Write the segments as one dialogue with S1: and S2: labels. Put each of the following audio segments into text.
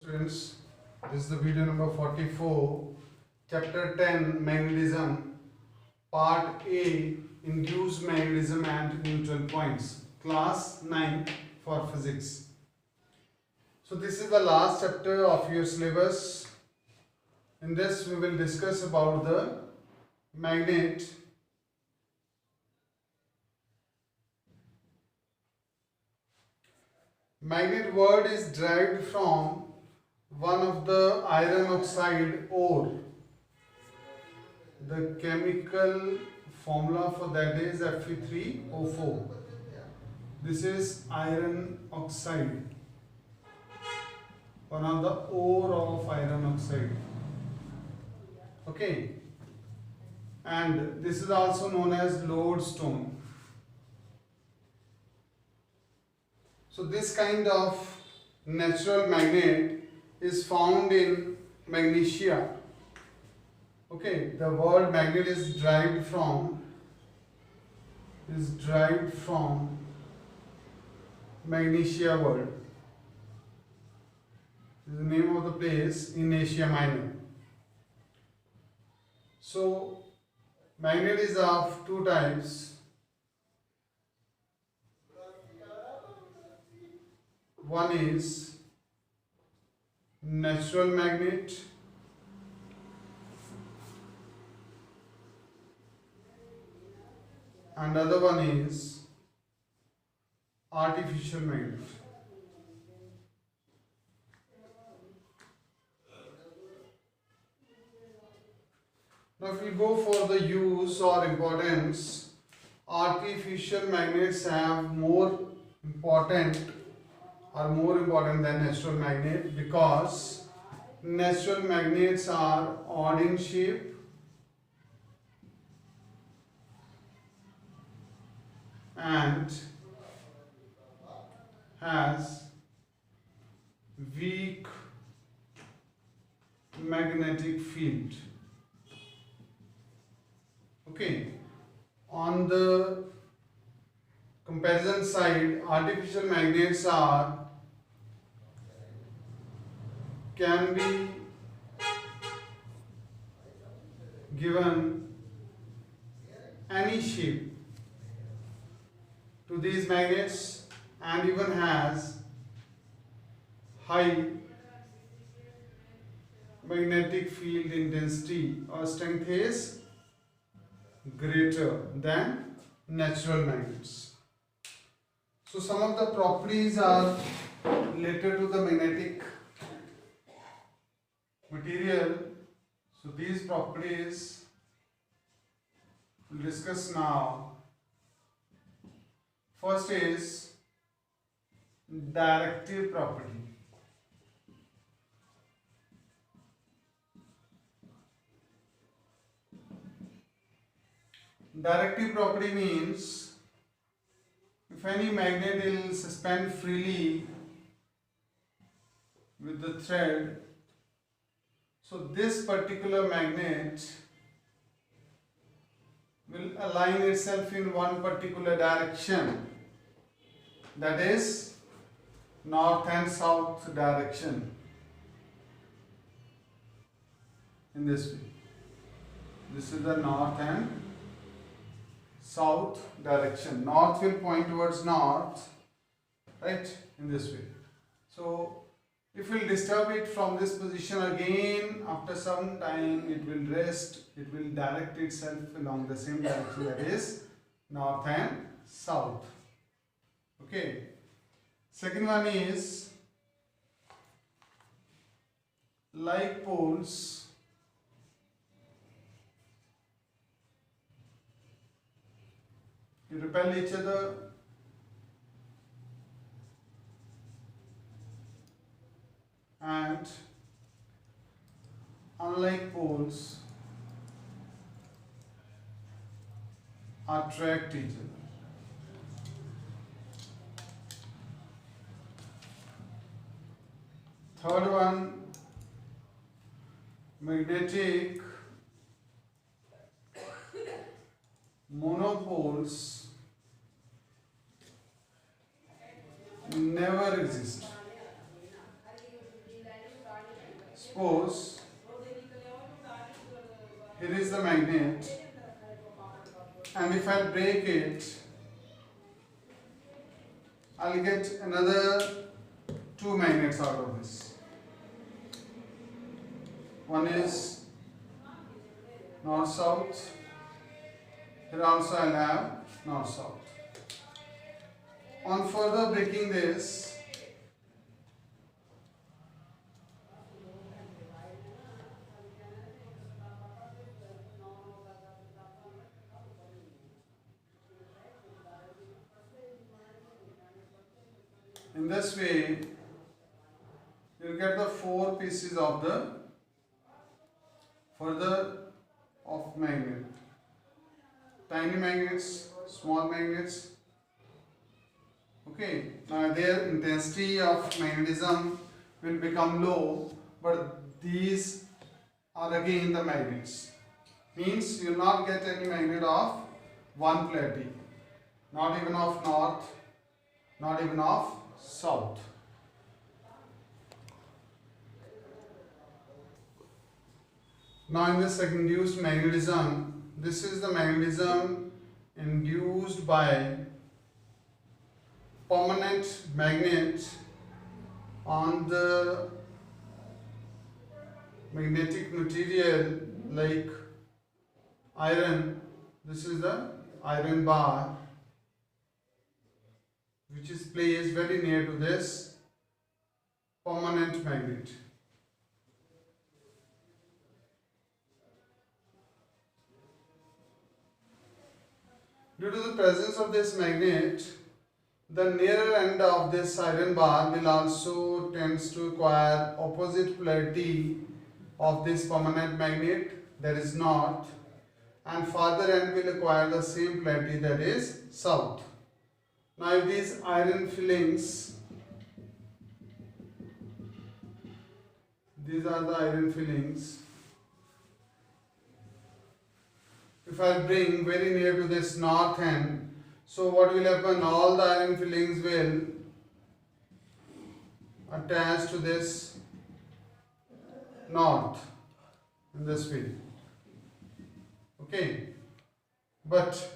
S1: Students, this is the video number 44, chapter 10, magnetism, part A, induced magnetism and neutral points, class 9 for physics. So this is the last chapter of your syllabus. In this we will discuss about the magnet. Magnet word is derived from one of the iron oxide ore. The chemical formula for that is Fe3O4. This is iron oxide, one of the ore of iron oxide. Okay, and this is also known as lodestone. So this kind of natural magnet is found in magnesia. Okay, the word magnet is derived from magnesia word. This is the name of the place in Asia Minor. So magnet is of two types. One is natural magnet and other one is artificial magnet. Now if we go for the use or importance, artificial magnets have more important than natural magnet, because natural magnets are odd in shape and has weak magnetic field. Okay, on the comparison side, artificial magnets can be given any shape to these magnets and even has high magnetic field intensity or strength is greater than natural magnets. So some of the properties are related to the magnetic material. So these properties we'll discuss now. First is directive property. Directive property means if any magnet will suspend freely with the thread, so this particular magnet will align itself in one particular direction, that is north and south direction, in this way. This is the north and south direction. North will point towards north, right, in this way. So if we disturb it from this position again, after some time it will rest, it will direct itself along the same direction, that is north and south. Okay. Second one is like poles repel each other and unlike poles attract each other. Third one, magnetic monopoles never exist. Suppose here is the magnet, and if I break it, I'll get another two magnets out of this. One is north south. Here also I'll have north south. On further breaking this, in this way, you'll get the four pieces of the further of magnet. Tiny magnets, small magnets. Okay, now their intensity of magnetism will become low, but these are again the magnets. Means you will not get any magnet of one polarity, not even of north, not even of south. Now in this induced magnetism, this is the magnetism induced by permanent magnet on the magnetic material like iron. This is the iron bar which is placed very near to this permanent magnet. Due to the presence of this magnet, the nearer end of this iron bar will also tends to acquire opposite polarity of this permanent magnet, that is north, and farther end will acquire the same polarity, that is south. Now if these iron fillings, these are the iron fillings, if I bring very near to this north end, so what will happen? All the iron fillings will attach to this north in this way. Okay, but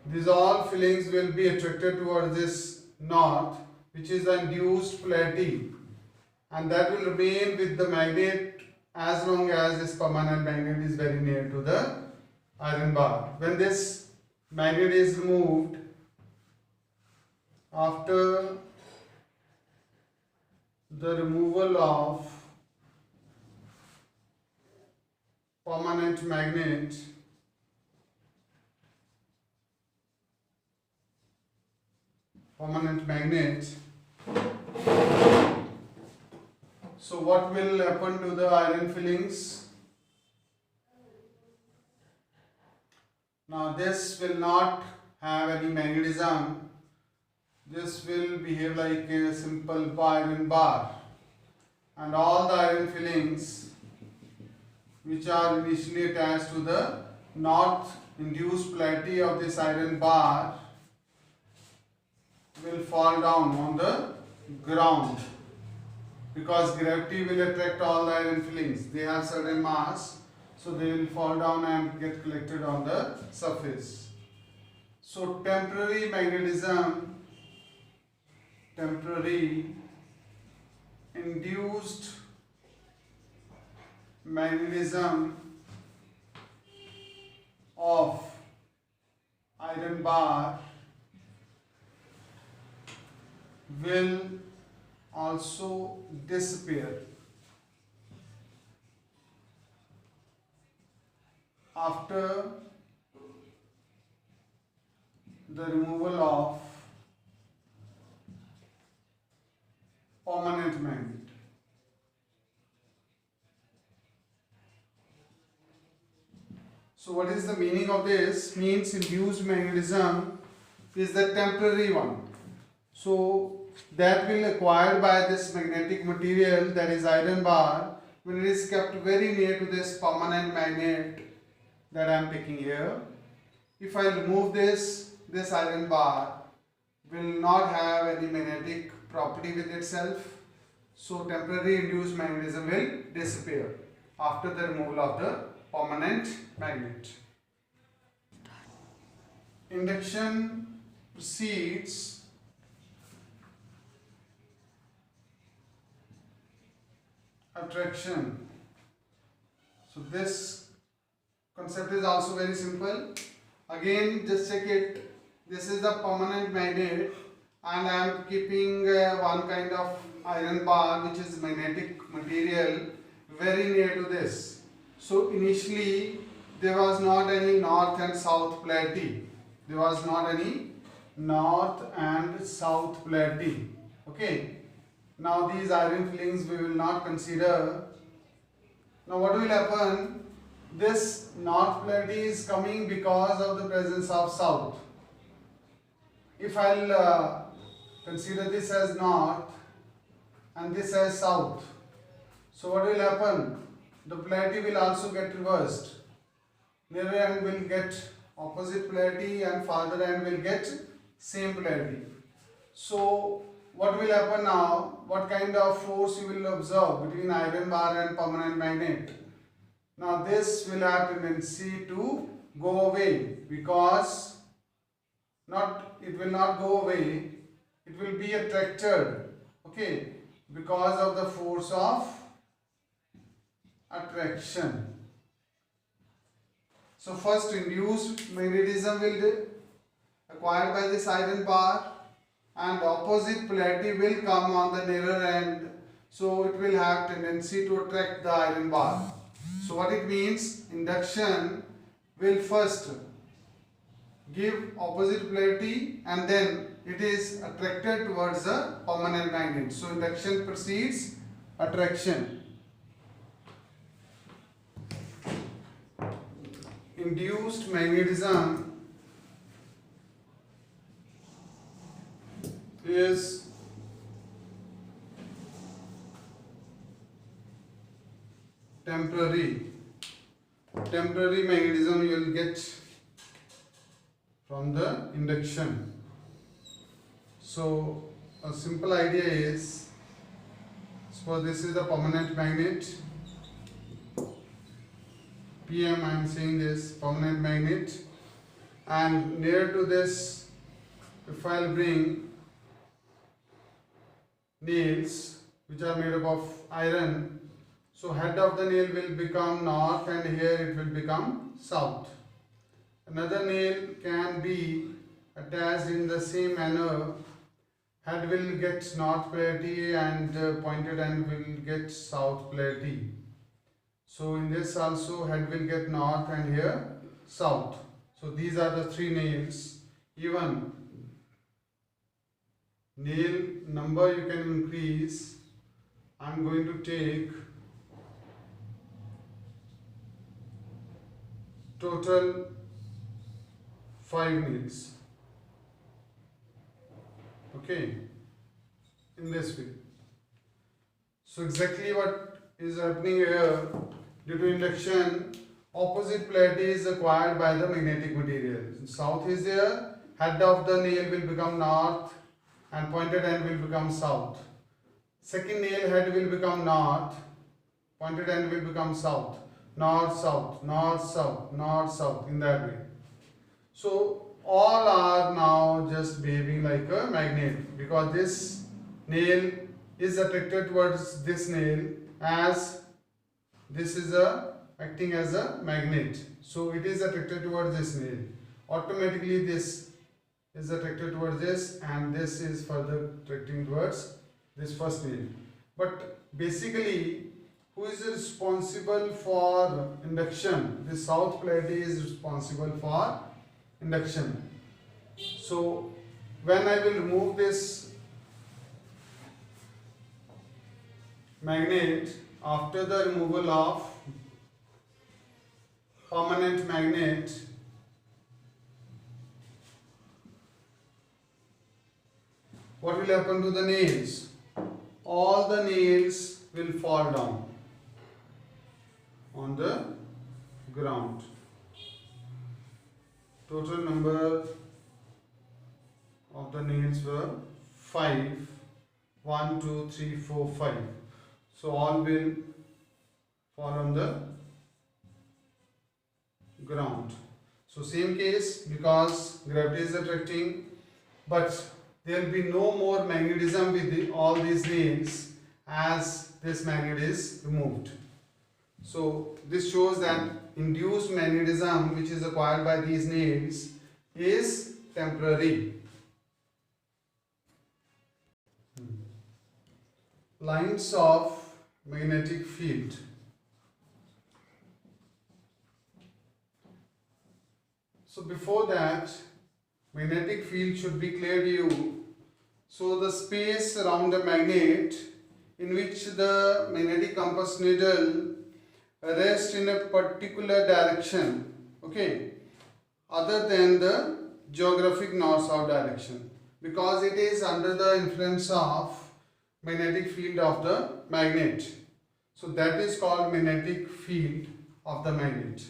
S1: these all fillings will be attracted towards this north, which is the induced polarity, and that will remain with the magnet as long as this permanent magnet is very near to the iron bar. When this magnet is removed, after the removal of permanent magnet, so what will happen to the iron fillings? Now this will not have any magnetism. This will behave like a simple iron bar, and all the iron fillings which are initially attached to the north induced polarity of this iron bar will fall down on the ground, because gravity will attract all the iron fillings. They have certain mass, so they will fall down and get collected on the surface. So temporary induced magnetism of iron bar will also disappear after the removal of permanent magnet. So what is the meaning of this? Means induced magnetism is the temporary one. So that will acquired by this magnetic material, that is iron bar, when it is kept very near to this permanent magnet that I am picking here. If I remove this iron bar will not have any magnetic property with itself. So temporary induced magnetism will disappear after the removal of the permanent magnet. Induction precedes attraction. So this concept is also very simple. Again, just check it. This is the permanent magnet, and I am keeping one kind of iron bar which is magnetic material very near to this. So initially there was not any north and south polarity. There was not any north and south polarity. Okay. Now these iron filings we will not consider. Now what will happen? This north polarity is coming because of the presence of south. If I'll consider this as north and this as south, so what will happen? The polarity will also get reversed. Nearer end will get opposite polarity and farther end will get same polarity. So what will happen now? What kind of force you will observe between iron bar and permanent magnet? Now this will have tendency to go away, because it will not go away, it will be attracted, okay, because of the force of attraction. So first induced magnetism will be acquired by this iron bar, and opposite polarity will come on the nearer end, so it will have tendency to attract the iron bar. So what it means, induction will first give opposite polarity and then it is attracted towards the permanent magnet. So induction precedes attraction. Induced magnetism is temporary. Temporary magnetism you will get from the induction. So a simple idea is, suppose this is the permanent magnet, PM, I am saying this permanent magnet, and near to this, if I will bring nails which are made up of iron, so head of the nail will become north and here it will become south. Another nail can be attached in the same manner. Head will get north polarity and pointed end will get south polarity. So in this also head will get north and here south. So these are the three nails. Even nail number you can increase. I am going to take total 5 nails. Okay, in this way. So exactly what is happening here, due to induction, opposite polarity is acquired by the magnetic material. South is there, head of the nail will become north and pointed end will become south. Second nail head will become north, pointed end will become south. North, south, north, south, north, south, in that way. So all are now just behaving like a magnet, because this nail is attracted towards this nail as this is acting as a magnet. So it is attracted towards this nail. Automatically this is attracted towards this and this is further attracting towards this first nail. But basically, who is responsible for induction? The south polarity is responsible for induction. So when I will remove this magnet, after the removal of permanent magnet, what will happen to the nails? All the nails will fall down on the ground. Total number of the nails were 5. 1, 2, 3, 4, 5. So all will fall on the ground. So same case, because gravity is attracting, but there will be no more magnetism with all these nails as this magnet is removed. So this shows that induced magnetism which is acquired by these nails is temporary. Lines of magnetic field. So before that, magnetic field should be clear to you. So the space around the magnet in which the magnetic compass needle rests in a particular direction, okay, other than the geographic north-south direction, because it is under the influence of magnetic field of the magnet. So that is called magnetic field of the magnet.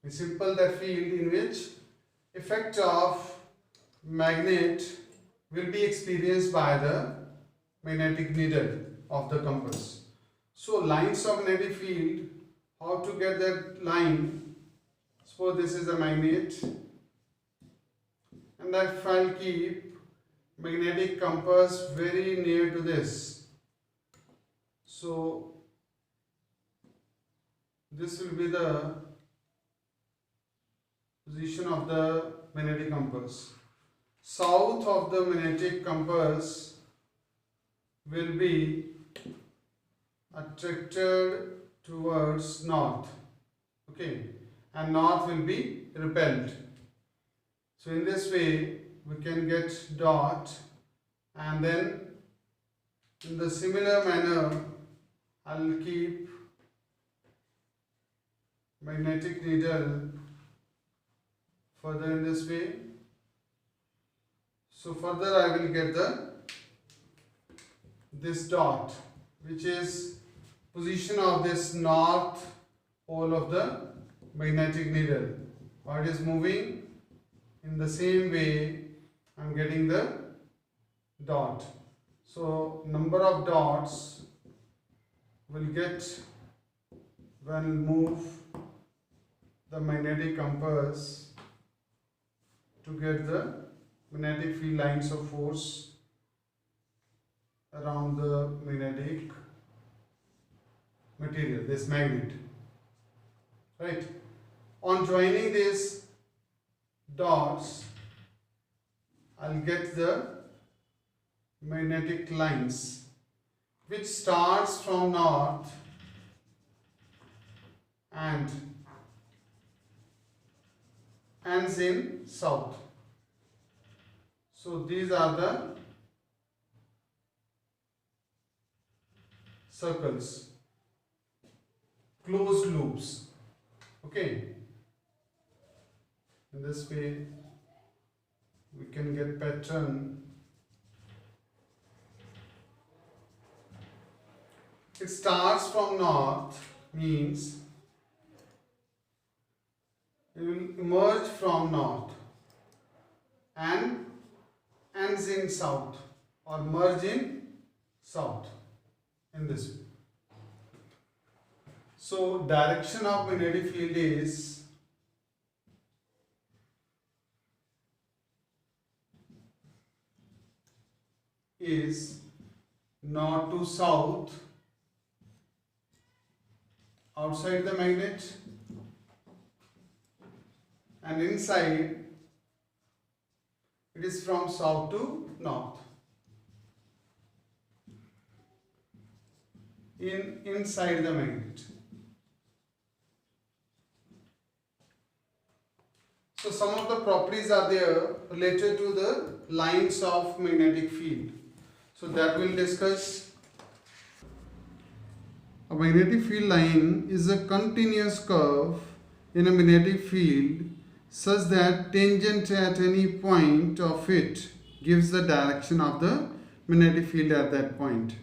S1: In simple, that field in which effect of magnet will be experienced by the magnetic needle of the compass. So lines of magnetic field, how to get that line? Suppose this is a magnet, and if I'll keep magnetic compass very near to this, so this will be the position of the magnetic compass. South of the magnetic compass will be attracted towards north, okay, and north will be repelled. So in this way we can get dot, and then in the similar manner I will keep magnetic needle further in this way. So further I will get this dot, which is position of this north pole of the magnetic needle. While it is moving in the same way, I am getting the dot. So number of dots will get when move the magnetic compass to get the magnetic field lines of force around the magnetic material, this magnet, right? On joining these dots, I'll get the magnetic lines which starts from north and ends in south. So these are the circles, closed loops, okay. In this way we can get pattern. It starts from north means it will emerge from north and ends in south or merge in south, in this way. So direction of magnetic field is north to south outside the magnet, and inside it is from south to north. Inside the magnet. So some of the properties are there related to the lines of magnetic field. So that we'll discuss. A magnetic field line is a continuous curve in a magnetic field such that tangent at any point of it gives the direction of the magnetic field at that point.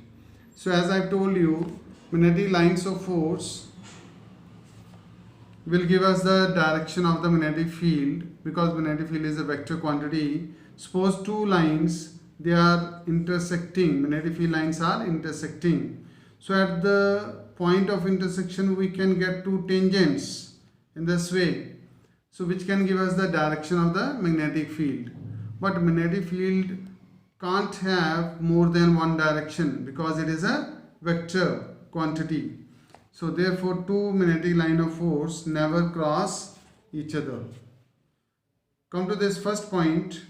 S1: So as I've told you, magnetic lines of force will give us the direction of the magnetic field, because magnetic field is a vector quantity. Suppose two lines they are intersecting, magnetic field lines are intersecting. So at the point of intersection we can get two tangents in this way, so which can give us the direction of the magnetic field. But magnetic field can't have more than one direction because it is a vector quantity. So therefore two magnetic line of force never cross each other. Come to this first point.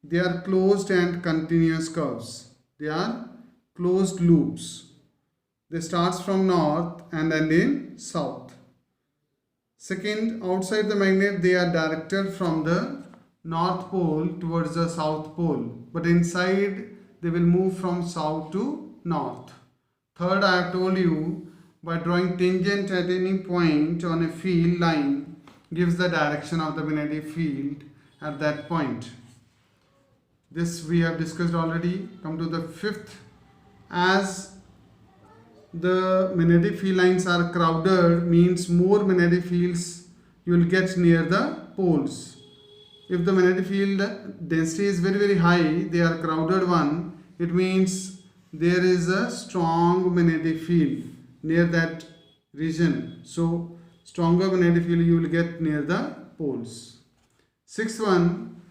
S1: They are closed and continuous curves. They are closed loops. They starts from north and end in south. Second, outside the magnet they are directed from the north pole towards the south pole, but inside they will move from south to north. Third, I have told you, by drawing tangent at any point on a field line gives the direction of the magnetic field at that point. This we have discussed already. Come to the fifth. As the magnetic field lines are crowded, means more magnetic fields you will get near the poles. If the magnetic field density is very high, they are crowded one, it means there is a strong magnetic field near that region. So stronger magnetic field you will get near the poles. Sixth one,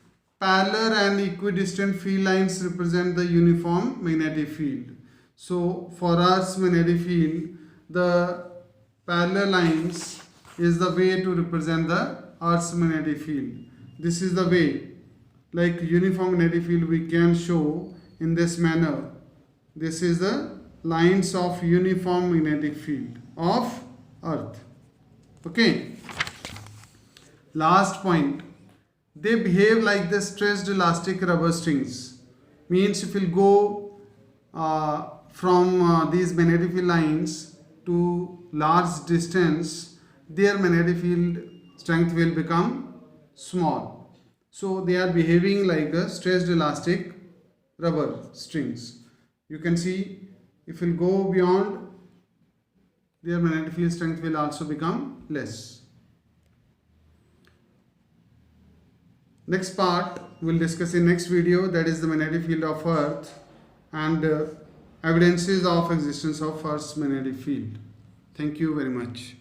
S1: parallel and equidistant field lines represent the uniform magnetic field. So for Earth's magnetic field, the parallel lines is the way to represent the Earth's magnetic field. This is the way, like uniform magnetic field we can show in this manner. This is the lines of uniform magnetic field of Earth. Okay. Last point. They behave like the stressed elastic rubber strings. Means if you go from these magnetic field lines to large distance, their magnetic field strength will become small. So they are behaving like the stressed elastic rubber strings. You can see if you go beyond, their magnetic field strength will also become less. Next part we'll discuss in next video, that is the magnetic field of Earth and evidences of existence of Earth's magnetic field. Thank you very much.